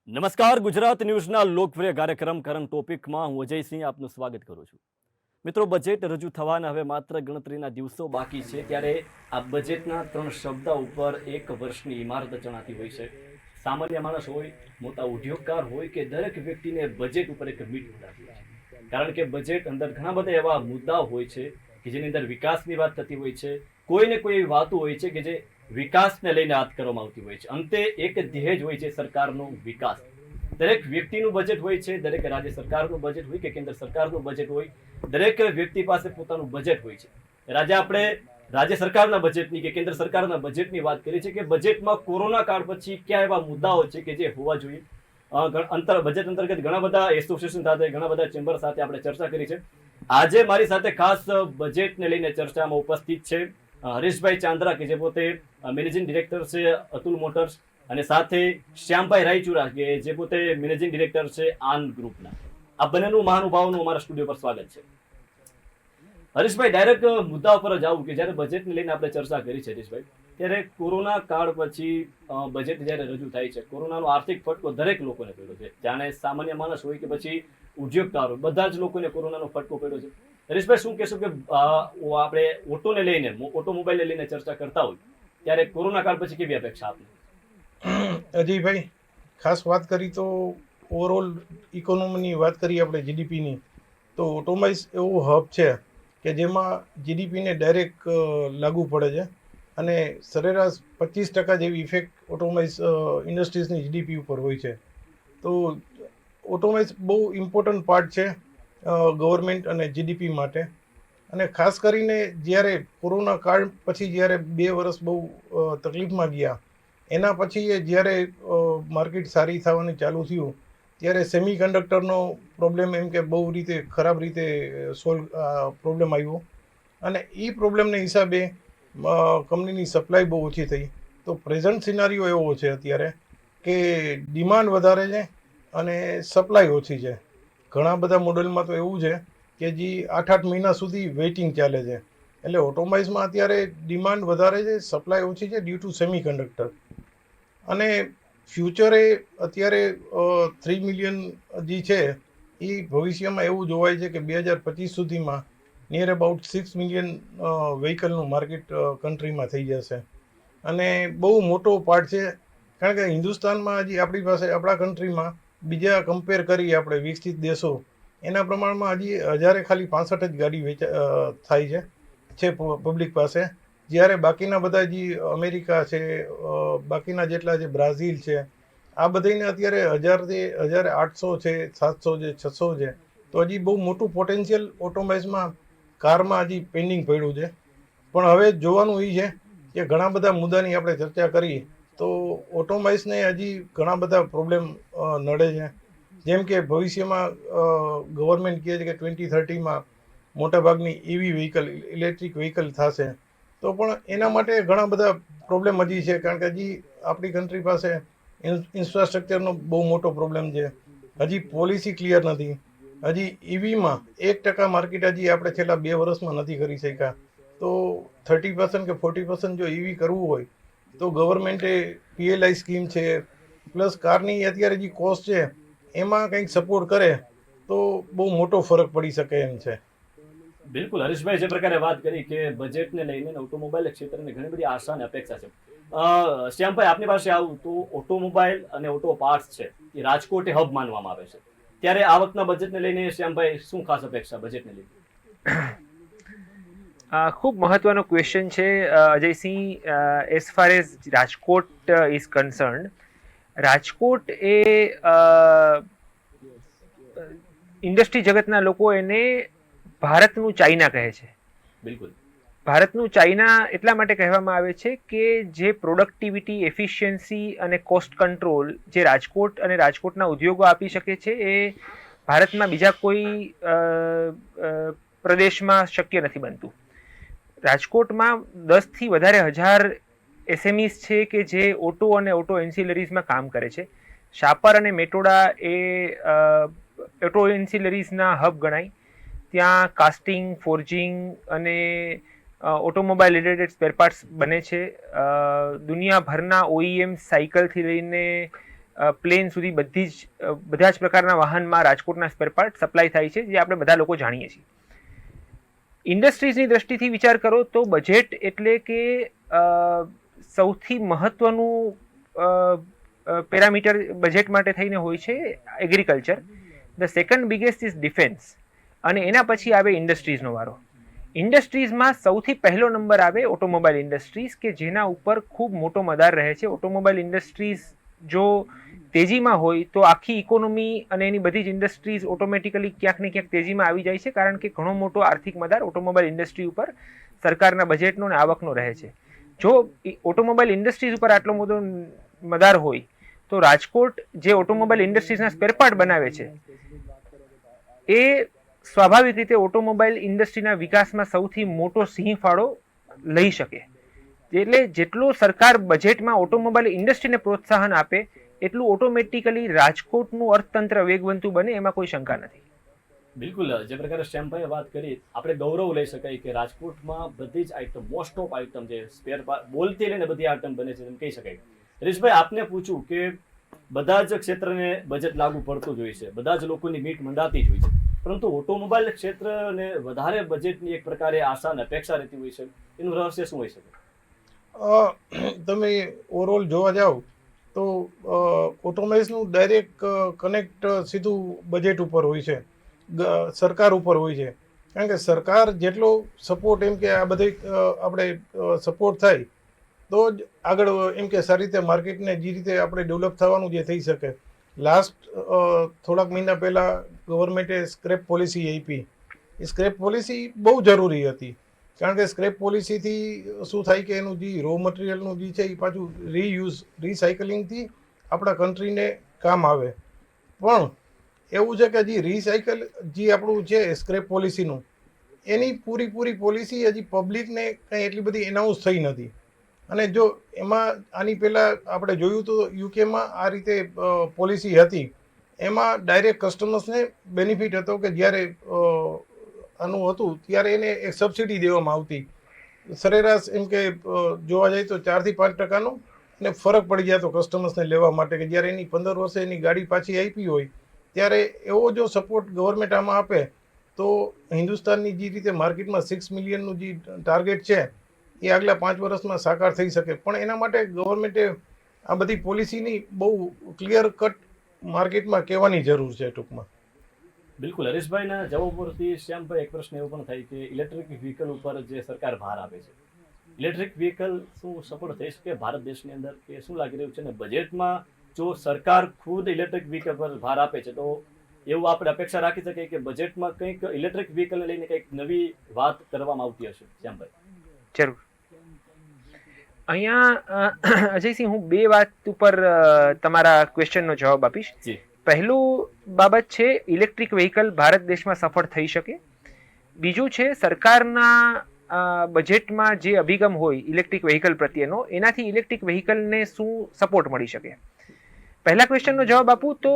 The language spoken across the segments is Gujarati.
નમસ્કાર, ગુજરાત ન્યૂઝના લોકપ્રિય કાર્યક્રમ કરંટ ટોપિકમાં હું અજયસિંહ આપનું સ્વાગત કરું છું. મિત્રો, બજેટ રજૂ થવાના હવે માત્ર ગણતરીના દિવસો બાકી છે, ત્યારે આ બજેટના 3 શબ્દ ઉપર એક વર્ષની ઇમારત જણાતી હોય છે. સામાન્ય માણસ હોય, મોટા ઉદ્યોગકાર હોય કે દરેક વ્યક્તિને બજેટ ઉપર એક મીટ ઉડાડતી હોય છે. કારણ કે બજેટ અંદર ઘણા બધા એવા મુદ્દાઓ હોય છે કે જેની અંદર વિકાસની વાત થતી હોય છે. કોઈને કોઈ એવી વાતો હોય છે કે જે વિકાસને લઈને વાત કરવામાં આવતી હોય છે. અંતે એક ધ્યેય જ હોય છે, સરકારનો વિકાસ. દરેક વ્યક્તિનું બજેટ હોય છે, દરેક રાજ્ય સરકારનું બજેટ હોય કે કેન્દ્ર સરકારનું બજેટ હોય, દરેક વ્યક્તિ પાસે પોતાનું બજેટ હોય છે. આજે આપણે રાજ્ય સરકારના બજેટની કે કેન્દ્ર સરકારના બજેટની વાત કરી છે કે બજેટમાં કોરોના કાળ પછી કયા એવા મુદ્દાઓ છે કે જે હોવા જોઈએ. બજેટ અંતર્ગત ઘણા બધા એસોસિએશન સાથે, ઘણા બધા ચેમ્બર સાથે આપણે ચર્ચા કરી છે. આજે મારી સાથે ખાસ બજેટને લઈને ચર્ચામાં ઉપસ્થિત છે હરીશભાઈ ચાંદ્રા, કે જે પોતે મેનેજિંગ ડિરેક્ટર છે અતુલ મોટર્સ, અને સાથે શ્યામભાઈ રાયચુરા, કે જે પોતે મેનેજિંગ ડિરેક્ટર છે આન ગ્રુપના. આ બંનેનું મહાનુભાવનું અમારા સ્ટુડિયો પર સ્વાગત છે. હરીશભાઈ, ડાયરેક્ટ મુદ્દા ઉપર જ આવું કે જ્યારે બજેટને લઈને આપણે ચર્ચા કરી છે હરીશભાઈ, ત્યારે કોરોના કાળ પછી બજેટ જ્યારે રજૂ થાય છે, કોરોનાનો આર્થિક ફટકો દરેક લોકોને પડ્યો છે. જાણે સામાન્ય માણસ હોય કે પછી ઉદ્યોગકાર હોય, બધા જ લોકોને કોરોનાનો ફટકો પડ્યો છે. હરીશભાઈ, શું કહેશો કે આપણે ઓટોને લઈને, ઓટોમોબાઈલને લઈને ચર્ચા કરતા હોય ત્યારે કોરોના કાળ પછી કેવી અપેક્ષા આપને? અજયભાઈ, ખાસ વાત કરી તો ઓવરઓલ ઇકોનોમીની વાત કરીએ આપણે જીડીપીની, તો ઓટોમોબાઈલ્સ એવું હબ છે કે જેમાં જીડીપીને ડાયરેક્ટ લાગુ પડે છે અને સરેરાશ 25% જેવી ઇફેક્ટ ઓટોમોબાઈલ્સ ઇન્ડસ્ટ્રીઝની જીડીપી ઉપર હોય છે. તો ઓટોમોબાઈલ્સ બહુ ઇમ્પોર્ટન્ટ પાર્ટ છે ગવર્મેન્ટ અને જીડીપી માટે. અને ખાસ કરીને જ્યારે કોરોના કાળ પછી જ્યારે 2 વર્ષ બહુ તકલીફમાં ગયા, એના પછી જ્યારે માર્કેટ સારી થવાની ચાલુ થયું, ત્યારે સેમી કન્ડક્ટરનો પ્રોબ્લેમ એમ કે બહુ રીતે ખરાબ રીતે પ્રોબ્લેમ આવ્યો અને એ પ્રોબ્લેમને હિસાબે કંપનીની સપ્લાય બહુ ઓછી થઈ. તો પ્રેઝન્ટ સિનારીઓ એવો છે અત્યારે કે ડિમાન્ડ વધારે છે અને સપ્લાય ઓછી છે. ઘણા બધા મોડેલમાં તો એવું છે કે જે 8-8 મહિના સુધી વેઇટિંગ ચાલે છે. એટલે ઓટોમોબાઈલ્સમાં અત્યારે ડિમાન્ડ વધારે છે, સપ્લાય ઓછી છે ડ્યુ ટુ સેમી કન્ડક્ટર. અને ફ્યુચરે અત્યારે 3 મિલિયન જે છે એ ભવિષ્યમાં એવું જોવાય છે કે 2025 સુધીમાં નિયર અબાઉટ 6 મિલિયન વ્હીકલનું માર્કેટ કન્ટ્રીમાં થઈ જશે. અને બહુ મોટો પાર્ટ છે, કારણ કે હિન્દુસ્તાનમાં હજી આપણી પાસે, આપણા કન્ટ્રીમાં બીજા કમ્પેર કરીએ આપણે વિકસિત દેશો એના પ્રમાણમાં હજી હજારે ખાલી 65 જ ગાડી થાય છે પબ્લિક પાસે. જ્યારે બાકીના બધા જે અમેરિકા છે, બાકીના જેટલા જે બ્રાઝિલ છે, આ બધાને અત્યારે 1800 છે, 700 છે, 600 છે. તો હજી બહુ મોટું પોટેન્શિયલ ઓટોમોબાઈલ્સમાં, કારમાં હજી પેન્ડિંગ પડ્યું છે. પણ હવે જોવાનું એ છે કે ઘણા બધા મુદ્દાની આપણે ચર્ચા કરી તો ઓટોમોબાઈલ્સને હજી ઘણા બધા પ્રોબ્લેમ નડે છે. જેમ કે ભવિષ્યમાં ગવર્મેન્ટ કહે છે કે 2030માં મોટાભાગની ઈવી વ્હીકલ, ઇલેક્ટ્રિક વ્હીકલ થશે. તો પણ એના માટે ઘણા બધા પ્રોબ્લેમ હજી છે, કારણ કે હજી આપણી કન્ટ્રી પાસે ઇન્ફ્રાસ્ટ્રક્ચરનો બહુ મોટો પ્રોબ્લેમ છે. હજી પોલિસી ક્લિયર નથી. હજી ઈવીમાં 1% માર્કેટ હજી આપણે છેલ્લા 2 વર્ષમાં નથી કરી શક્યા. તો 30% કે 40% જો ઈવી કરવું હોય તો ગવર્મેન્ટે PLI સ્કીમ છે, પ્લસ કારની અત્યારે જે કોસ્ટ છે એમાં કંઈક સપોર્ટ કરે તો બહુ મોટો ફરક પડી શકે એમ છે. બિલકુલ, હરીશભાઈ જે પ્રકારે વાત કરી કે બજેટને લઈને ઓટોમોબાઈલ ક્ષેત્રની ઘણી બધી આશા અને અપેક્ષા છે. શ્યામભાઈ, આપની પાસે આવું તો ઓટોમોબાઈલ અને ઓટો પાર્ટ્સ છે એ રાજકોટે હબ માનવામાં આવે છે, ત્યારે આ વખતના બજેટને લઈને શ્યામભાઈ શું ખાસ અપેક્ષા બજેટને લઈને? ખૂબ મહત્વનો ક્વેશ્ચન છે Ajaysinh. As far as Rajkot is કન્સર્ન્ડ, Rajkot A industry જગતના લોકો એને ભારતનું ચાઇના કહે છે. બિલકુલ, ભારતનું ચાઇના એટલા માટે કહેવામાં આવે છે કે જે પ્રોડક્ટિવિટી, એફિશિયન્સી અને કોસ્ટ કંટ્રોલ જે રાજકોટ અને રાજકોટના ઉદ્યોગો આપી શકે છે એ ભારતમાં બીજા કોઈ પ્રદેશમાં શક્ય નથી બનતું. રાજકોટમાં 10થી વધારે હજાર એસએમઈસ છે કે જે ઓટો અને ઓટો એન્સિલરીઝમાં કામ કરે છે. શાપર અને મેટોડા એ ઓટો એન્સિલરીઝના હબ ગણાય. ત્યાં કાસ્ટિંગ, ફોર્જિંગ અને ઓટોમોબાઈલ રિલેટેડ સ્પેર પાર્ટ્સ બને છે. દુનિયાભરના OEM સાયકલથી લઈને પ્લેન સુધી બધા જ પ્રકારના વાહનમાં રાજકોટના સ્પેર પાર્ટ સપ્લાય થાય છે, જે આપણે બધા લોકો જાણીએ છીએ. ઇન્ડસ્ટ્રીઝની દ્રષ્ટિથી વિચાર કરો તો બજેટ એટલે કે સૌથી મહત્વનું પેરામીટર બજેટ માટે થઈને હોય છે agriculture. The second biggest is defence, અને એના પછી આવે ઇન્ડસ્ટ્રીઝનો વારો. ઇન્ડસ્ટ્રીઝમાં સૌથી પહેલો નંબર આવે ઓટોમોબાઈલ ઇન્ડસ્ટ્રીઝ, કે જેના ઉપર ખૂબ મોટો મદાર રહે છે. ઓટોમોબાઈલ ઇન્ડસ્ટ્રીઝ જો તેજીમાં હોય તો આખી ઇકોનોમી અને એની બધી જ ઇન્ડસ્ટ્રીઝ ઓટોમેટિકલી ક્યાંક ને ક્યાંક તેજીમાં આવી જાય છે, કારણ કે ઘણો મોટો આર્થિક મદાર ઓટોમોબાઈલ ઇન્ડસ્ટ્રી ઉપર સરકારના બજેટનો અને આવકનો રહે છે. જો ઓટોમોબાઈલ ઇન્ડસ્ટ્રીઝ ઉપર આટલો મોટો મદાર હોય તો રાજકોટ જે ઓટોમોબાઈલ ઇન્ડસ્ટ્રીઝના સ્પેરપાર્ટ બનાવે છે એ સ્વાભાવિક રીતે ઓટોમોબાઈલ ઇન્ડસ્ટ્રીના વિકાસમાં સૌથી મોટો સિંહ ફાળો લઈ શકે. એટલે જેટલો સરકાર બજેટમાં ઓટોમોબાઈલ ઇન્ડસ્ટ્રીને પ્રોત્સાહન આપે એટલું ઓટોમેટિકલી રાજકોટનું અર્થતંત્ર વેગવંતું બને, એમાં કોઈ શંકા નથી. બિલકુલ, જે પ્રકારે શ્યામભાઈએ વાત કરી, આપણે ગૌરવ લઈ શકાય કે રાજકોટમાં બધી જ આઈટમ, મોસ્ટ ઓફ આઈટમ જે સ્પેર બોલતી લઈને બધી આઈટમ બને છે એમ કહી શકાય. હરીશભાઈ, આપને પૂછું કે બધા જ ક્ષેત્રને બજેટ લાગુ પડતું જ હોય છે, બધા જ લોકોની મીટ મંડાતી જ હોય છે, પરંતુ ઓટોમોબાઈલ ક્ષેત્રને વધારે બજેટની એક પ્રકારે આશા અને અપેક્ષા રહેતી હોય છે. એનું રહસ્ય શું હોઈ શકે? તમે ઓવરઓલ જોવા જાઓ તો ઓટોમોબાઈલ્સનું ડાયરેક્ટ કનેક્ટ સીધું બજેટ ઉપર હોય છે, સરકાર ઉપર હોય છે. કારણ કે સરકાર જેટલો સપોર્ટ, એમ કે આ બધી આપણે સપોર્ટ થાય તો જ આગળ એમ કે સારી રીતે માર્કેટને જે રીતે આપણે ડેવલપ થવાનું જે થઈ શકે. લાસ્ટ થોડાક મહિના પહેલાં ગવર્મેન્ટે સ્ક્રેપ પોલિસી આપી. એ સ્ક્રેપ પોલિસી બહુ જરૂરી હતી, કારણ કે સ્ક્રેપ પોલિસીથી શું થાય કે એનું જે રો મટીરિયલનું જે છે એ પાછું રિસાયકલિંગથી આપણા કન્ટ્રીને કામ આવે. પણ એવું છે કે જે રિસાયકલ જે આપણું છે સ્ક્રેપ પોલિસીનું, એની પૂરી પોલિસી હજી પબ્લિકને કંઈ એટલી બધી એનાઉન્સ થઈ નથી. અને જો એમાં આની પહેલાં આપણે જોયું તો યુકેમાં આ રીતે પોલિસી હતી, એમાં ડાયરેક્ટ કસ્ટમર્સને બેનિફિટ હતો કે જ્યારે આનું હતું ત્યારે એને એક સબસિડી દેવામાં આવતી. સરેરાશ એમ કે જોવા જાય તો 4 થી 5% ને ફરક પડી જતો કસ્ટમર્સને લેવા માટે, કે જ્યારે એની 15 વર્ષે એની ગાડી પાછી આપી હોય ત્યારે એવો જો સપોર્ટ ગવર્મેન્ટ આમાં આપે તો હિન્દુસ્તાનની જે રીતે માર્કેટમાં 6 મિલિયનનું જે ટાર્ગેટ છે એ આગલા 5 વર્ષમાં સાકાર થઈ શકે. પણ એના માટે ગવર્મેન્ટે આ બધી પોલિસીની બહુ ક્લિયર કટ માર્કેટમાં કહેવાની જરૂર છે ટૂંકમાં. બિલકુલ, હરીશભાઈના જવાબ પરથી શ્યામભાઈ એક પ્રશ્ન એવો પણ થાય કે ઇલેક્ટ્રિક વ્હીકલ ઉપર જે સરકાર ભાર આપે છે, ઇલેક્ટ્રિક વ્હીકલ શું સફળ થઈ શકે ભારત દેશની અંદર, કે શું લાગી રહ્યું છે? ને બજેટમાં જો સરકાર ખુદ ઇલેક્ટ્રિક વ્હીકલ પર ભાર આપે છે તો એવું આપણે અપેક્ષા રાખી શકીએ કે બજેટમાં કંઈક ઇલેક્ટ્રિક વ્હીકલને લઈને કંઈક નવી વાત કરવામાં આવતી હશે? શ્યામભાઈ. જરૂર. અહીંયા અજયસિંહ, હું 2 વાત ઉપર તમારા ક્વેશ્ચનનો જવાબ આપીશ. પહેલું બાબત છે ઇલેક્ટ્રિક વ્હીકલ ભારત દેશમાં સફળ થઈ શકે. બીજું છે સરકારના બજેટમાં જે અભિગમ હોય ઇલેક્ટ્રિક વ્હીકલ પ્રત્યેનો, એનાથી ઇલેક્ટ્રિક વ્હીકલને શું સપોર્ટ મળી શકે. પહેલા ક્વેશ્ચનનો જવાબ આપું તો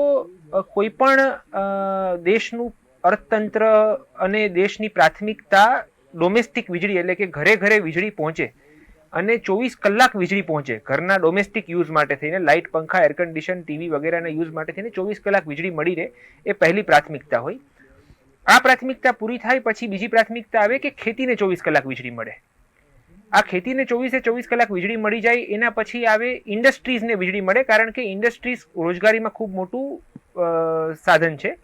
કોઈ પણ દેશનું અર્થતંત્ર અને દેશની પ્રાથમિકતા ડોમેસ્ટિક વીજળી, એટલે કે ઘરે ઘરે વીજળી પહોંચે અને 24 કલાક વીજળી પહોંચે ઘરના ડોમેસ્ટિક યુઝ માટે થઈને, લાઇટ, પંખા, એર કન્ડિશન, ટીવી વગેરેના યુઝ માટે થઈને 24 કલાક વીજળી મળી રહે, એ પહેલી પ્રાથમિકતા હોય. આ પ્રાથમિકતા પૂરી થાય પછી બીજી પ્રાથમિકતા આવે કે ખેતીને 24 કલાક વીજળી મળે. આ ખેતીને 24 કલાક વીજળી મળી જાય એના પછી આવે ઇન્ડસ્ટ્રીઝને વીજળી મળે, કારણ કે ઇન્ડસ્ટ્રીઝ રોજગારીમાં ખૂબ મોટું સાધન છે.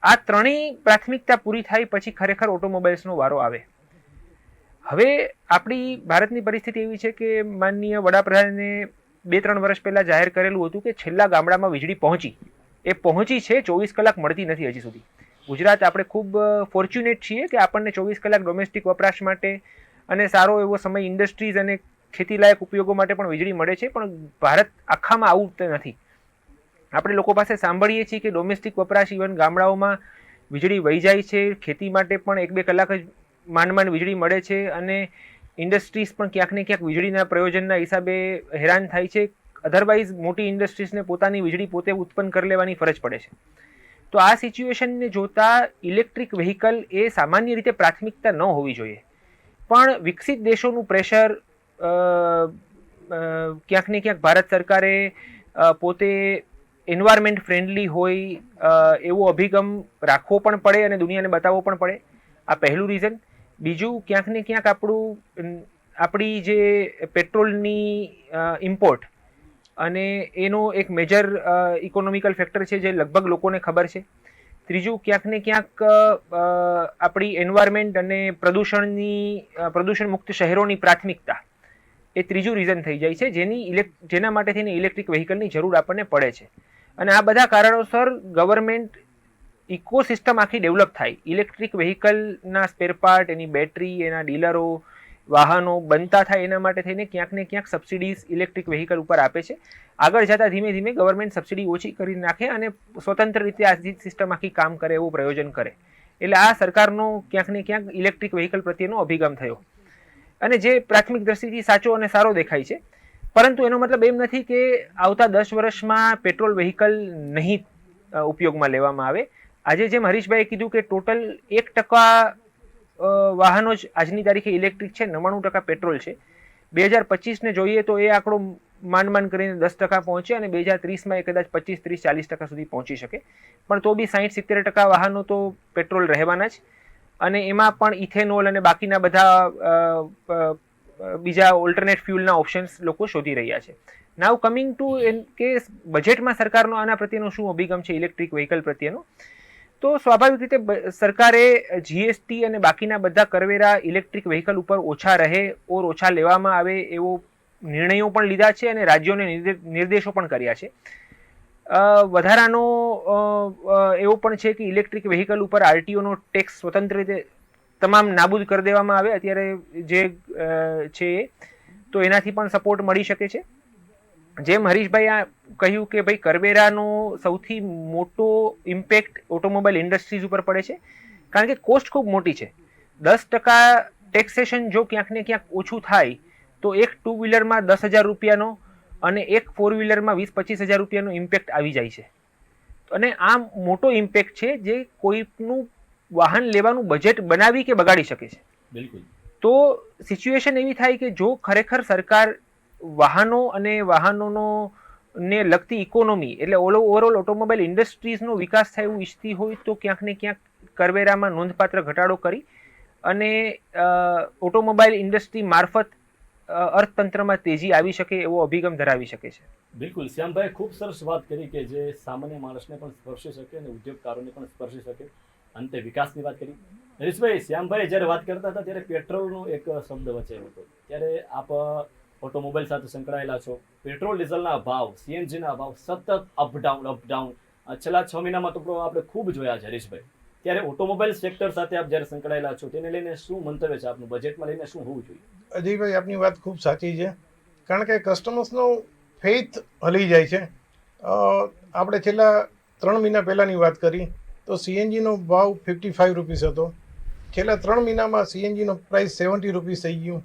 આ ત્રણેય પ્રાથમિકતા પૂરી થાય પછી ખરેખર ઓટોમોબાઈલ્સનો વારો આવે. હવે આપણી ભારતની પરિસ્થિતિ એવી છે કે માનનીય વડાપ્રધાને 2-3 વર્ષ પહેલા જાહેર કરેલું હતું કે છેલ્લા ગામડામાં વીજળી પહોંચી છે, 24 કલાક મળતી નથી હજી સુધી. ગુજરાત આપણે ખૂબ ફોર્ચ્યુનેટ છીએ કે આપણને 24 કલાક ડોમેસ્ટિક વપરાશ માટે અને સારો એવો સમય ઇન્ડસ્ટ્રીઝ અને ખેતીલાયક ઉપયોગો માટે પણ વીજળી મળે છે. પણ ભારત આખામાં આવું નથી. આપણે લોકો પાસે સાંભળીએ છીએ કે ડોમેસ્ટિક વપરાશ ઇવન ગામડાઓમાં વીજળી વહી જાય છે, ખેતી માટે પણ 1-2 કલાક જ માંડ વીજળી મળે છે, અને ઇન્ડસ્ટ્રીઝ પણ ક્યાંક ને ક્યાંક વીજળીના પ્રયોજનના હિસાબે હેરાન થાય છે. અધરવાઇઝ મોટી ઇન્ડસ્ટ્રીઝને પોતાની વીજળી પોતે ઉત્પન્ન કરી લેવાની ફરજ પડે છે. તો આ સિચ્યુએશનને જોતા ઇલેક્ટ્રિક વ્હીકલ એ સામાન્ય રીતે પ્રાથમિકતા ન હોવી જોઈએ. પણ વિકસિત દેશોનું પ્રેશર, ક્યાંક ને ક્યાંક ભારત સરકારે પોતે એન્વાયરમેન્ટ ફ્રેન્ડલી હોય એવો અભિગમ રાખવો પણ પડે અને દુનિયાને બતાવવો પણ પડે. આ પહેલું રીઝન. બીજું, ક્યાંક ને ક્યાંક આપણી જે પેટ્રોલની ઇમ્પોર્ટ અને એનો એક મેજર ઇકોનોમિકલ ફેક્ટર છે જે લગભગ લોકોને ખબર છે. ત્રીજું, ક્યાંક ને ક્યાંક આપણી એન્વાયરમેન્ટ અને પ્રદૂષણ મુક્ત શહેરોની પ્રાથમિકતા એ ત્રીજું રીઝન થઈ જાય છે જેના માટે થઈને ઇલેક્ટ્રિક વ્હીકલની જરૂર આપણને પડે છે. અને આ બધા કારણોસર ગવર્મેન્ટ ઇકોસિસ્ટમ આખી ડેવલપ થાય, ઇલેક્ટ્રિક વ્હીકલના સ્પેર પાર્ટ, એની બેટરી, એના ડીલરો, વાહનો બનતા થાય એના માટે થઈને ક્યાંક ને ક્યાંક સબસિડીઝ ઇલેક્ટ્રિક વ્હીકલ ઉપર આપે છે. આગળ જતાં ધીમે ધીમે ગવર્મેન્ટ સબસિડી ઓછી કરી નાખે અને સ્વતંત્ર રીતે આ સિસ્ટમ આખી કામ કરે એવું પ્રયોજન કરે. એટલે આ સરકારનો ક્યાંક ને ક્યાંક ઇલેક્ટ્રિક વ્હીકલ પ્રત્યેનો અભિગમ થયો અને જે પ્રાથમિક દ્રષ્ટિથી સાચો અને સારો દેખાય છે. પરંતુ એનો મતલબ એમ નથી કે આવતા 10 વર્ષમાં પેટ્રોલ વ્હીકલ નહીં ઉપયોગમાં લેવામાં આવે. આજે જેમ હરીશભાઈએ કીધું કે ટોટલ 1% વાહનો જ આજની તારીખે ઇલેક્ટ્રિક છે, 99% પેટ્રોલ છે. 2025ને જોઈએ તો એ આંકડો માંડ કરીને 10% પહોંચે અને 2030માં એ કદાચ 25, 30, 40% સુધી પહોંચી શકે. પણ તો બી 60-70% વાહનો તો પેટ્રોલ રહેવાના જ. અને એમાં પણ ઇથેનોલ અને બાકીના બધા બીજા ઓલ્ટરનેટ ફ્યુલના ઓપ્શન્સ લોકો શોધી રહ્યા છે. નાવ કમિંગ ટુ કે બજેટમાં સરકારનો આના પ્રત્યેનો શું અભિગમ છે ઇલેક્ટ્રિક વ્હીકલ પ્રત્યેનો, તો સ્વાભાવિક રીતે સરકારે જીએસટી અને બાકીના બધા કરવેરા ઇલેક્ટ્રિક વ્હીકલ ઉપર ઓછા રહે ઓર ઓછા લેવામાં આવે એવો નિર્ણયો પણ લીધા છે અને રાજ્યોને નિર્દેશો પણ કર્યા છે. વધારાનો એવો પણ છે કે ઇલેક્ટ્રિક વ્હીકલ ઉપર આરટીઓનો ટેક્સ સ્વતંત્ર રીતે તમામ નાબૂદ કરી દેવામાં આવે અત્યારે જે છે, તો એનાથી પણ સપોર્ટ મળી શકે છે. જેમ હરીશભાઈ આ કહ્યું કે ભાઈ કરવેરાનો સૌથી મોટો ઇમ્પેક્ટ ઓટોમોબાઈલ ઇન્ડસ્ટ્રીઝ ઉપર પડે છે, કારણ કે કોસ્ટ ખૂબ મોટી છે. 10% ટેક્સેશન જો ક્યાંક ને ક્યાંક ઓછું થાય તો એક 2 વ્હીલરમાં 10,000 રૂપિયાનો અને એક 4 વ્હીલરમાં 20-25,000 રૂપિયાનો ઇમ્પેક્ટ આવી જાય છે. અને આ મોટો ઇમ્પેક્ટ છે જે કોઈનું વાહન લેવાનું બજેટ બનાવી કે બગાડી શકે છે. બિલકુલ. તો સિચ્યુએશન એવી થાય કે જો ખરેખર સરકાર વાહનો અને વાહનોનો ને લગતી ઇકોનોમી એટલે ઓવરઓલ ઓટોમોબાઈલ ઇન્ડસ્ટ્રીઝનો વિકાસ થાય એવું ઈચ્છતી હોય તો ક્યાંક ને ક્યાંક કરવેરામાં નોંધપાત્ર ઘટાડો કરી અને ઓટોમોબાઈલ ઇન્ડસ્ટ્રી મારફત અર્થતંત્રમાં તેજી આવી શકે એવો અભિગમ ધરાવી શકે છે. બિલકુલ. શ્યામભાઈ ખૂબ સરસ વાત કરી કે જે સામાન્ય માણસને પણ સ્પર્શી શકે અને ઉદ્યોગકારોને પણ સ્પર્શી શકે. અંતે વિકાસની વાત કરી. હરીશભાઈ, શ્યામભાઈ જ્યારે વાત કરતા હતા ત્યારે પેટ્રોલનો એક શબ્દ વચ્ચે હતો. ત્યારે આપ ઓટોમોબાઈલ સાથે સંકળાયેલા છો. પેટ્રોલ ડીઝલના ભાવ, સીએનજીના ભાવ સતત અપડાઉન છેલ્લા 6 મહિનામાં તો આપણે ખૂબ જોયા છે. હરીશભાઈ, ત્યારે ઓટોમોબાઈલ સેક્ટર સાથે આપ જ્યારે સંકળાયેલા છો તેને લઈને શું મંતવ્ય છે આપનું? બજેટમાં લઈને શું હોવું જોઈએ? અજયભાઈ, આપની વાત ખૂબ સાચી છે, કારણ કે કસ્ટમર્સનો ફેઇથ હલી જાય છે. આપણે છેલ્લા 3 મહિના પહેલાંની વાત કરી તો સીએનજીનો ભાવ 55 રૂપીસ હતો. છેલ્લા 3 મહિનામાં સીએનજીનો પ્રાઇસ 70 રૂપીસ થઈ ગયું.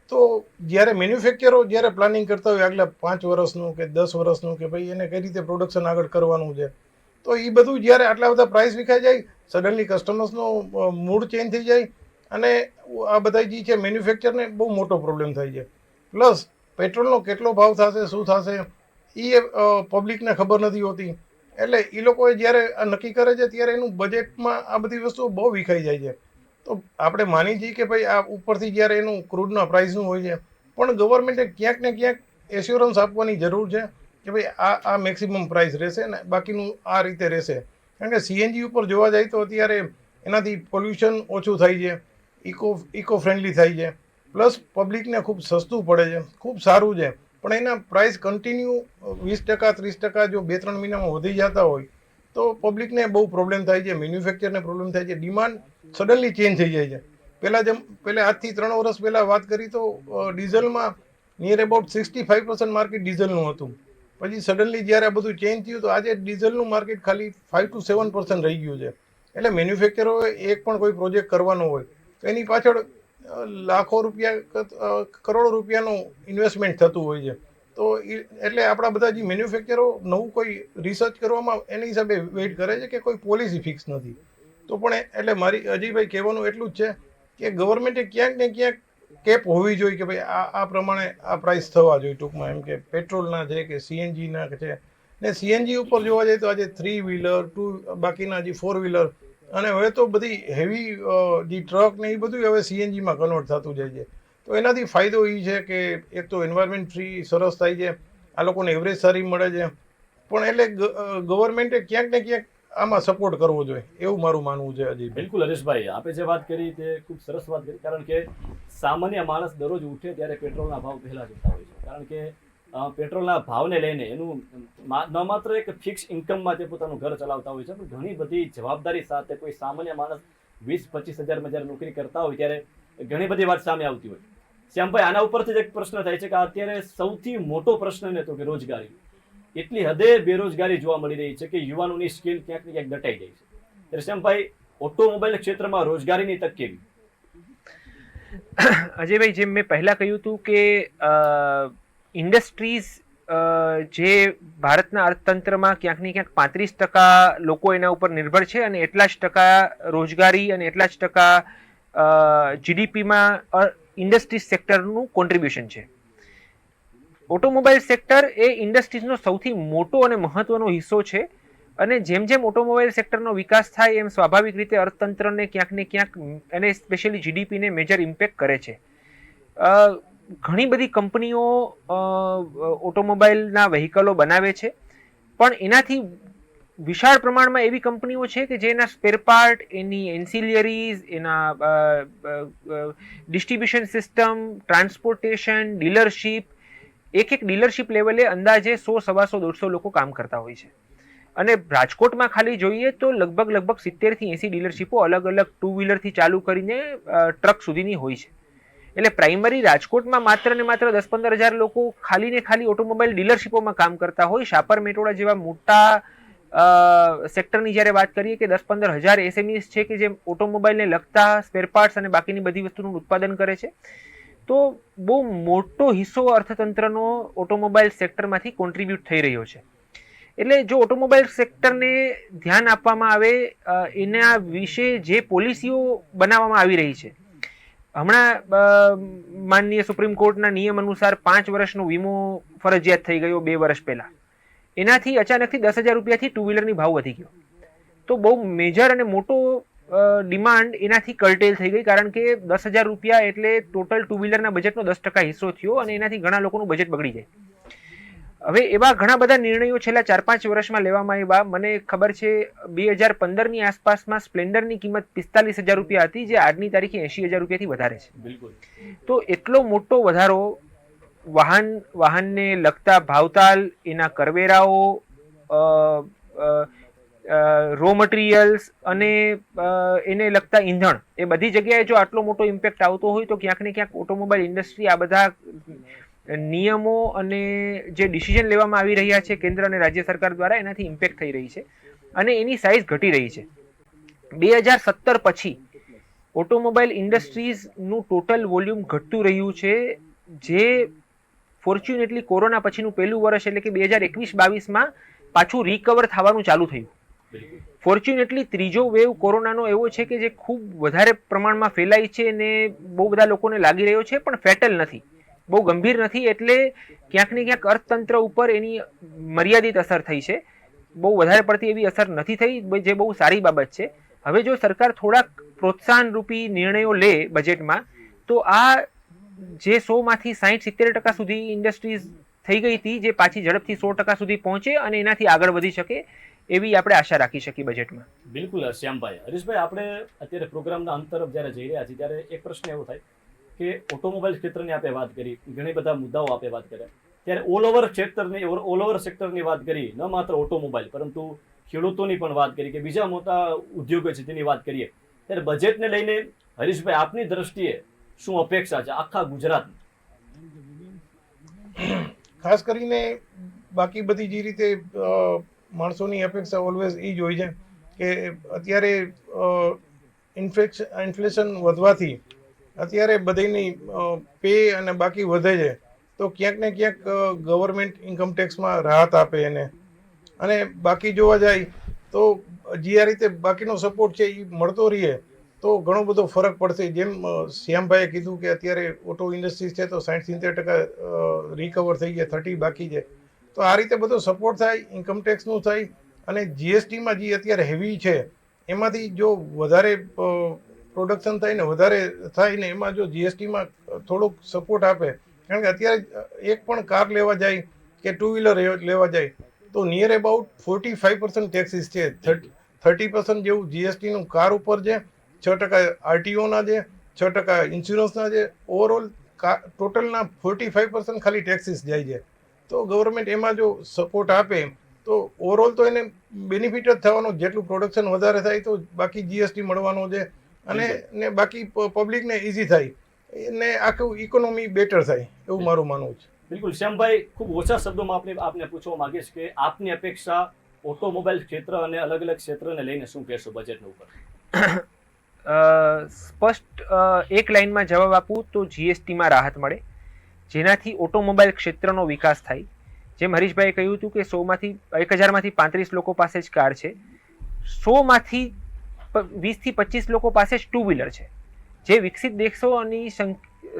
તો જ્યારે મેન્યુફેક્ચરો જ્યારે પ્લાનિંગ કરતા હોય આગલા 5 વર્ષનું કે 10 વર્ષનું કે ભાઈ એને કઈ રીતે પ્રોડક્શન આગળ કરવાનું છે, તો એ બધું જ્યારે આટલા બધા પ્રાઇસ વિખાઈ જાય, સડનલી કસ્ટમર્સનો મૂડ ચેન્જ થઈ જાય અને આ બધા જે છે મેન્યુફેક્ચરને બહુ મોટો પ્રોબ્લેમ થાય છે. પ્લસ પેટ્રોલનો કેટલો ભાવ થશે, શું થશે એ પબ્લિકને ખબર નથી હોતી. એટલે એ લોકોએ જ્યારે આ નક્કી કરે છે ત્યારે એનું બજેટમાં આ બધી વસ્તુઓ બહુ વિખાઈ જાય છે. તો આપણે માની છીએ કે ભાઈ આ ઉપરથી જ્યારે એનું ક્રૂડના પ્રાઇસનું હોય છે, પણ ગવર્મેન્ટે ક્યાંક ને ક્યાંક એશ્યોરન્સ આપવાની જરૂર છે કે ભાઈ આ મેક્સિમમ પ્રાઇસ રહેશે ને બાકીનું આ રીતે રહેશે. કારણ કે સીએનજી ઉપર જોવા જાય તો અત્યારે એનાથી પોલ્યુશન ઓછું થાય છે, ઇકો ફ્રેન્ડલી થાય છે, પ્લસ પબ્લિકને ખૂબ સસ્તું પડે છે, ખૂબ સારું છે. પણ એના પ્રાઇસ કન્ટિન્યુ 20%, 30% જો 2-3 મહિનામાં વધી જતા હોય તો પબ્લિકને બહુ પ્રોબ્લેમ થાય છે, મેન્યુફેક્ચરને પ્રોબ્લેમ થાય છે, ડિમાન્ડ સડનલી ચેન્જ થઈ જાય છે. પહેલાં આજથી 3 વર્ષ પહેલાં વાત કરી તો ડીઝલમાં નિયર અબાઉટ 65% માર્કેટ ડીઝલનું હતું. પછી સડનલી જ્યારે આ બધું ચેન્જ થયું તો આજે ડીઝલનું માર્કેટ ખાલી 5-7% રહી ગયું છે. એટલે મેન્યુફેક્ચરોએ એક પણ કોઈ પ્રોજેક્ટ કરવાનો હોય તો એની પાછળ લાખો રૂપિયા, કરોડો રૂપિયાનું ઇન્વેસ્ટમેન્ટ થતું હોય છે. તો એટલે આપણા બધા જે મેન્યુફેક્ચરો નવું કોઈ રિસર્ચ કરવામાં એની હિસાબે વેઇટ કરે છે કે કોઈ પોલિસી ફિક્સ નથી. તો પણ એટલે મારી અજયભાઈ કહેવાનું એટલું જ છે કે ગવર્મેન્ટે ક્યાંક ને ક્યાંક કેપ હોવી જોઈએ કે ભાઈ આ પ્રમાણે આ પ્રાઇસ થવા જોઈએ ટૂંકમાં, એમ કે પેટ્રોલના છે કે સીએનજીના છે. ને સીએનજી ઉપર જોવા જઈએ તો આજે 3 વ્હીલર બાકીના જે 4 વ્હીલર અને હવે તો બધી હેવી જે ટ્રક ને એ બધું હવે સીએનજીમાં કન્વર્ટ થતું જાય છે. તો એનાથી ફાયદો એ છે કે એક તો એન્વાયરમેન્ટ ફ્રી સરસ થાય છે, આ લોકોને એવરેજ સારી મળે છે, પણ એટલે ગવર્મેન્ટે ક્યાંક ને ક્યાંક આમાં સપોર્ટ કરવો જોઈએ એવું મારું માનવું છે. હજી બિલકુલ હરેશભાઈ, આપે જે વાત કરી તે ખૂબ સરસ વાત કરી, કારણ કે સામાન્ય માણસ દરરોજ ઉઠે ત્યારે પેટ્રોલના ભાવ પહેલા જોતા હોય છે, કારણ કે પેટ્રોલના ભાવને લઈને એનું ન માત્ર એક ફિક્સ ઇન્કમમાં તે પોતાનું ઘર ચલાવતા હોય છે, પણ ઘણી બધી જવાબદારી સાથે કોઈ સામાન્ય માણસ 20-25 હજારમાં જ્યારે નોકરી કરતા હોય ત્યારે ઘણી બધી વાત સામે આવતી હોય. શ્યામભાઈ, આના ઉપરથી જ એક પ્રશ્ન થાય છે કે અત્યારે સૌથી મોટો પ્રશ્ન ને તો કે રોજગારી. એટલી હદે બેરોજગારી જોવા મળી રહી છે કે યુવાનોની સ્કિલ ક્યાંક ને ક્યાંક દટાઈ જાય છે. ત્યારે શ્યામભાઈ, ઓટોમોબાઈલ ક્ષેત્રમાં રોજગારીની તક કેવી? અજયભાઈ, જેમ મેં પહેલા કહ્યું હતું કે ઇન્ડસ્ટ્રીઝ જે ભારતના અર્થતંત્રમાં ક્યાંક ને ક્યાંક 35% લોકો એના ઉપર નિર્ભર છે અને એટલા જ ટકા રોજગારી અને એટલા જ ટકા જીડીપીમાં ઇન્ડસ્ટ્રીઝ સેક્ટરનું કોન્ટ્રીબ્યુશન છે. ઓટોમોબાઈલ સેક્ટર એ ઇન્ડસ્ટ્રીઝનો સૌથી મોટો અને મહત્વનો હિસ્સો છે અને જેમ જેમ ઓટોમોબાઈલ સેક્ટરનો વિકાસ થાય એમ સ્વાભાવિક રીતે અર્થતંત્રને ક્યાંક ને ક્યાંક અને સ્પેશિયલી જીડીપીને મેજર ઇમ્પેક્ટ કરે છે. ઘણી બધી કંપનીઓ ઓટોમોબાઈલના વ્હીકલો બનાવે છે, પણ એનાથી વિશાળ પ્રમાણમાં એવી કંપનીઓ છે કે જેના સ્પેર પાર્ટ, એની એન્સિલિયરીઝ, એના ડિસ્ટ્રીબ્યુશન સિસ્ટમ, ટ્રાન્સપોર્ટેશન, ડીલરશીપ, એક ડીલરશીપ લેવલે અંદાજે 100, 125, 150 લોકો કામ કરતા હોય છે. અને રાજકોટમાં ખાલી જોઈએ તો લગભગ 70 થી 80 ડીલરશીપો અલગ અલગ 2 વ્હીલરથી ચાલુ કરીને ટ્રક સુધીની હોય છે. એટલે પ્રાઇમરી રાજકોટમાં માત્ર ને માત્ર 10-15 હજાર લોકો ખાલી ને ખાલી ઓટોમોબાઈલ ડીલરશીપોમાં કામ કરતા હોય. શાપર મેટોડા જેવા મોટા સેક્ટરની જ્યારે વાત કરીએ કે 10-15 હજાર એસએમઈસ છે કે જે ઓટોમોબાઈલને લગતા સ્પેર પાર્ટ્સ અને બાકીની બધી વસ્તુનું ઉત્પાદન કરે છે. તો બહુ મોટો હિસ્સો અર્થતંત્રનો ઓટોમોબાઈલ સેક્ટરમાંથી કોન્ટ્રીબ્યુટ થઈ રહ્યો છે. એટલે જો ઓટોમોબાઈલ સેક્ટરને ધ્યાન આપવામાં આવે, એના વિશે જે પોલિસીઓ બનાવવામાં આવી રહી છે, હમણાં માનનીય સુપ્રીમ કોર્ટના નિયમ અનુસાર 5 વર્ષનો વીમો ફરજિયાત થઈ ગયો 2 વર્ષ પહેલા. એનાથી અચાનકથી 10,000 રૂપિયાથી 2 વ્હીલરની ભાવ વધી ગયો. તો બહુ મેજર અને મોટો ડિમાન્ડ એનાથી કર્ટેલ થઈ ગઈ, કારણ કે 10,000 રૂપિયા એટલે ટોટલ 2 વ્હીલરના બજેટનો 10% હિસ્સો થયો અને એનાથી ઘણા લોકોનું બજેટ બગડી જાય. હવે એવા ઘણા બધા નિર્ણયો છેલ્લા 4-5 વર્ષમાં લેવામાં આવ્યા. મને ખબર છે 2015ની આસપાસમાં સ્પ્લેન્ડરની કિંમત 45,000 રૂપિયા હતી, જે આજની તારીખે 80,000 રૂપિયાથી વધારે છે. બિલકુલ. તો એટલો મોટો વધારો વાહનને લગતા ભાવતાલ, એના કરવેરાઓ, રો મટીરિયલ્સ અને એને લગતા ઈંધણ, એ બધી જગ્યાએ જો આટલો મોટો ઇમ્પેક્ટ આવતો હોય તો ક્યાંક ને ક્યાંક ઓટોમોબાઈલ ઇન્ડસ્ટ્રી આ બધા નિયમો અને જે ડિસિઝન લેવામાં આવી રહ્યા છે કેન્દ્ર અને રાજ્ય સરકાર દ્વારા, એનાથી ઇમ્પેક્ટ થઈ રહી છે અને એની સાઇઝ ઘટી રહી છે. 2017 પછી ઓટોમોબાઈલ ઇન્ડસ્ટ્રીઝનું ટોટલ વોલ્યુમ ઘટતું રહ્યું છે, જે ફોર્ચ્યુનેટલી કોરોના પછીનું પહેલું વર્ષ એટલે કે 2021-22માં પાછું રિકવર થવાનું ચાલુ થયું. ફોર્ચ્યુનેટલી ત્રીજો વેવ કોરોનાનો એવો છે કે જે ખૂબ વધારે પ્રમાણમાં ફેલાય છે અને બહુ બધા લોકોને લાગી રહ્યો છે, પણ ફેટલ નથી, બહુ ગંભીર નથી. એટલે ક્યાંક ને ક્યાંક અર્થતંત્ર ઉપર એની મર્યાદિત અસર થઈ છે. બહુ વધારે પડતી એવી અસર નથી થઈ, જે બહુ સારી બાબત છે. હવે જો સરકાર થોડાક પ્રોત્સાહન રૂપી નિર્ણયો લે બજેટમાં, તો આ જે 100માંથી 60-70% સુધી ઇન્ડસ્ટ્રીઝ થઈ ગઈ હતી, જે પાછી ઝડપથી 100% સુધી પહોંચે અને એનાથી આગળ વધી શકે એવી આપણે આશા રાખી શકીએ બજેટમાં. બિલકુલ શ્યામભાઈ. હરીશભાઈ, આપણે અત્યારે પ્રોગ્રામના અંત તરફ જ્યારે જઈ રહ્યા છીએ ત્યારે એક પ્રશ્ન એવો થાય કે ઓટોમોબાઈલ ક્ષેત્રની આપણે વાત કરી, ઘણી બધા મુદ્દાઓ આપણે વાત કર્યા, ત્યારે ઓલ ઓવર સેક્ટરની વાત કરી, ન માત્ર ઓટોમોબાઈલ પરંતુ ખેડૂતોની પણ વાત કરી કે બીજા મોટા ઉદ્યોગો છે તેની વાત કરીએ, ત્યારે બજેટને લઈને હરીશભાઈ આપની દ્રષ્ટિએ શું અપેક્ષા છે આખા ગુજરાતની? ખાસ કરીને બાકી બધી જે રીતે માણસોની અપેક્ષા ઓલવેઝ એ જ હોય છે કે અત્યારે ઇન્ફ્લેશન વધવાથી અત્યારે બધાની પે અને બાકી વધે છે, તો ક્યાંક ને ક્યાંક ગવર્મેન્ટ ઇન્કમ ટેક્સમાં રાહત આપે એને. અને બાકી જોવા જાય તો જે આ રીતે બાકીનો સપોર્ટ છે એ મળતો રહે તો ઘણો બધો ફરક પડશે. જેમ શ્યામભાઈએ કીધું કે અત્યારે ઓટો ઇન્ડસ્ટ્રી છે તો 60-70% રિકવર થઈ ગયા, 30 બાકી છે. તો આ રીતે બધો સપોર્ટ થાય, ઇન્કમટેક્સનું થાય, અને જીએસટીમાં જે અત્યારે હેવી છે એમાંથી જો વધારે પ્રોડક્શન થાય ને વધારે થાય ને એમાં જો જીએસટીમાં થોડોક સપોર્ટ આપે, કારણ કે અત્યારે એક પણ કાર લેવા જાય કે ટુ વ્હીલર લેવા જાય તો નિયર અબાઉટ 45% ટેક્સીસ છે. 30% જેવું જીએસટીનું કાર ઉપર છે, 6% આરટીઓના છે, 6% ઇન્સ્યોરન્સના છે. ઓવરઓલ ટોટલના 45% ખાલી ટેક્સીસ જાય છે. તો ગવર્મેન્ટ એમાં જો સપોર્ટ આપે તો ઓવરઓલ તો એને બેનિફિટ જ થવાનો. જેટલું પ્રોડક્શન વધારે થાય તો બાકી જીએસટી મળવાનો છે, અને ને બાકી પબ્લિકને ઇઝી થાય, ને આખું ઇકોનોમી બેટર થાય, એવું મારું માનવું છે. બિલકુલ શ્યામભાઈ, ખૂબ ઓછા શબ્દોમાં આપને પૂછવા માંગીશ કે આપની અપેક્ષા ઓટોમોબાઈલ ક્ષેત્ર અને અલગ અલગ ક્ષેત્રને લઈને શું કહેશો બજેટના ઉપર? સ્પષ્ટ એક લાઇનમાં જવાબ આપું તો જીએસટીમાં રાહત મળે, જેનાથી ઓટોમોબાઈલ ક્ષેત્રનો વિકાસ થાય. જેમ હરીશભાઈએ કહ્યું હતું કે 1000માંથી 35 લોકો પાસે જ કાર છે, 100માંથી 20 થી 25 લોકો પાસે જ ટુ વ્હીલર છે. જે વિકસિત દેશોની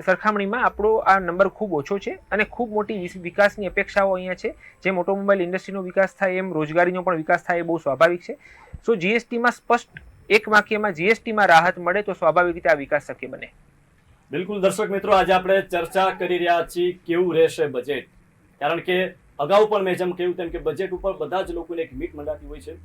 સરખામણીમાં આપણો આ નંબર ખૂબ ઓછો છે, અને ખૂબ મોટી વિકાસની અપેક્ષાઓ અહીંયા છે. જેમ ઓટોમોબાઈલ ઇન્ડસ્ટ્રીનો વિકાસ થાય એમ રોજગારીનો પણ વિકાસ થાય, એ બહુ સ્વાભાવિક છે. સો જીએસટીમાં સ્પષ્ટ એક વાક્યમાં જીએસટીમાં રાહત મળે તો સ્વાભાવિક રીતે આ વિકાસ શક્ય બને. બિલકુલ દર્શક મિત્રો, આજે આપણે ચર્ચા કરી રહ્યા છીએ કેવું રહેશે બજેટ. કારણ કે અગાઉ પણ મેં જેમ કહ્યું તેમ કે બજેટ ઉપર બધા જ લોકોને એક મીટ મંડાતી હોય છે.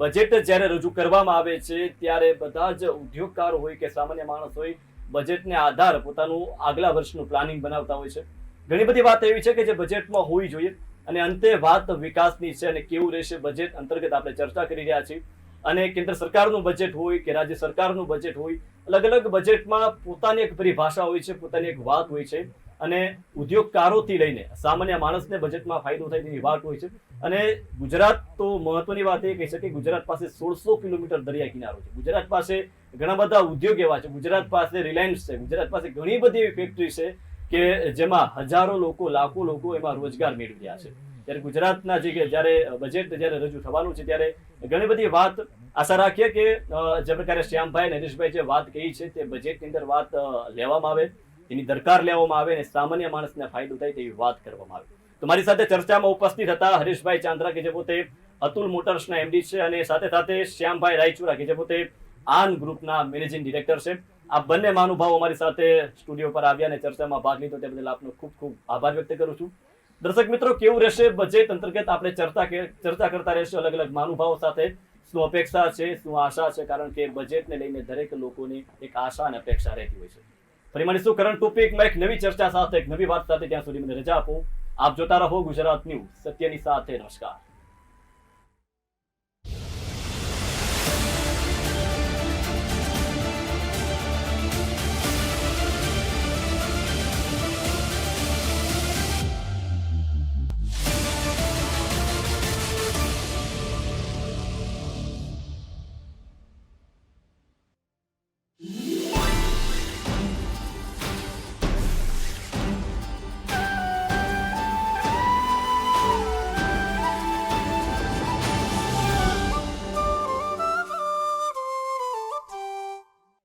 બજેટ જ્યારે રજૂ કરવામાં આવે છે ત્યારે બધા જ ઉદ્યોગકારો હોય કે સામાન્ય માણસ હોય, બજેટને આધાર પોતાનું આગલા વર્ષનું પ્લાનિંગ બનાવતા હોય છે. ઘણી બધી વાત એવી છે કે જે બજેટમાં હોવી જોઈએ, અને અંતે વાત વિકાસની છે. અને કેવું રહેશે બજેટ અંતર્ગત આપણે ચર્ચા કરી રહ્યા છીએ. અને કેન્દ્ર સરકારનું બજેટ હોય કે રાજ્ય સરકારનું બજેટ હોય, અલગ અલગ બજેટમાં પોતાની એક પરિભાષા હોય છે, પોતાની એક વાત હોય છે. અને ઉદ્યોગકારોથી લઈને સામાન્ય માણસને બજેટમાં ફાયદો થાય તેની વાત હોય છે. અને ગુજરાત તો મહત્વની વાત એ કહી શકે, ગુજરાત પાસે 1600 કિલોમીટર દરિયા કિનારો છે. ગુજરાત પાસે ઘણા બધા ઉદ્યોગ એવા છે. ગુજરાત પાસે રિલાયન્સ છે. ગુજરાત પાસે ઘણી બધી એવી ફેક્ટરી છે કે જેમાં હજારો લોકો, લાખો લોકો એમાં રોજગાર મેળવી રહ્યા છે. ત્યારે ગુજરાતના જ્યારે બજેટ રજૂ થવાનું છે ત્યારે ઘણી બધી વાત આશા રાખીએ કે જે પ્રકારે શ્યામભાઈ અને હરીશભાઈ જે વાત કહી છે તે બજેટની અંદર વાત લેવામાં આવે, એની દરકાર લેવામાં આવે, અને સામાન્ય માણસને ફાયદો થાય તેવી વાત કરવામાં આવે. તો મારી સાથે ચર્ચામાં ઉપસ્થિત હતા હરીશભાઈ ચાંદ્રા કે જે પોતે અતુલ મોટર્સના એમડી છે, અને સાથે સાથે શ્યામભાઈ રાયચુરા કે જે પોતે આન ગ્રુપના મેનેજિંગ ડિરેક્ટર છે. આ બંને મહાનુભાવો અમારી સાથે સ્ટુડિયો પર આવ્યા અને ચર્ચામાં ભાગ લીધો તે બદલ આપનો ખૂબ ખૂબ આભાર વ્યક્ત કરું છું. દર્શક મિત્રો, કેવું રહેશે બજેટ અંતર્ગત આપણે ચર્ચા કરતા રહેશું અલગ અલગ મહાનુભાવો સાથે. શું અપેક્ષા છે, શું આશા છે, કારણ કે બજેટને લઈને દરેક લોકોની એક આશા અને અપેક્ષા રહેતી હોય છે. ફરી મળીશું કરંટ ટોપિકમાં એક નવી ચર્ચા સાથે, એક નવી વાત સાથે. ત્યાં સુધી મને રજા આપો. આપ જોતા રહો ગુજરાત ન્યૂઝ, સત્યની સાથે. નમસ્કાર.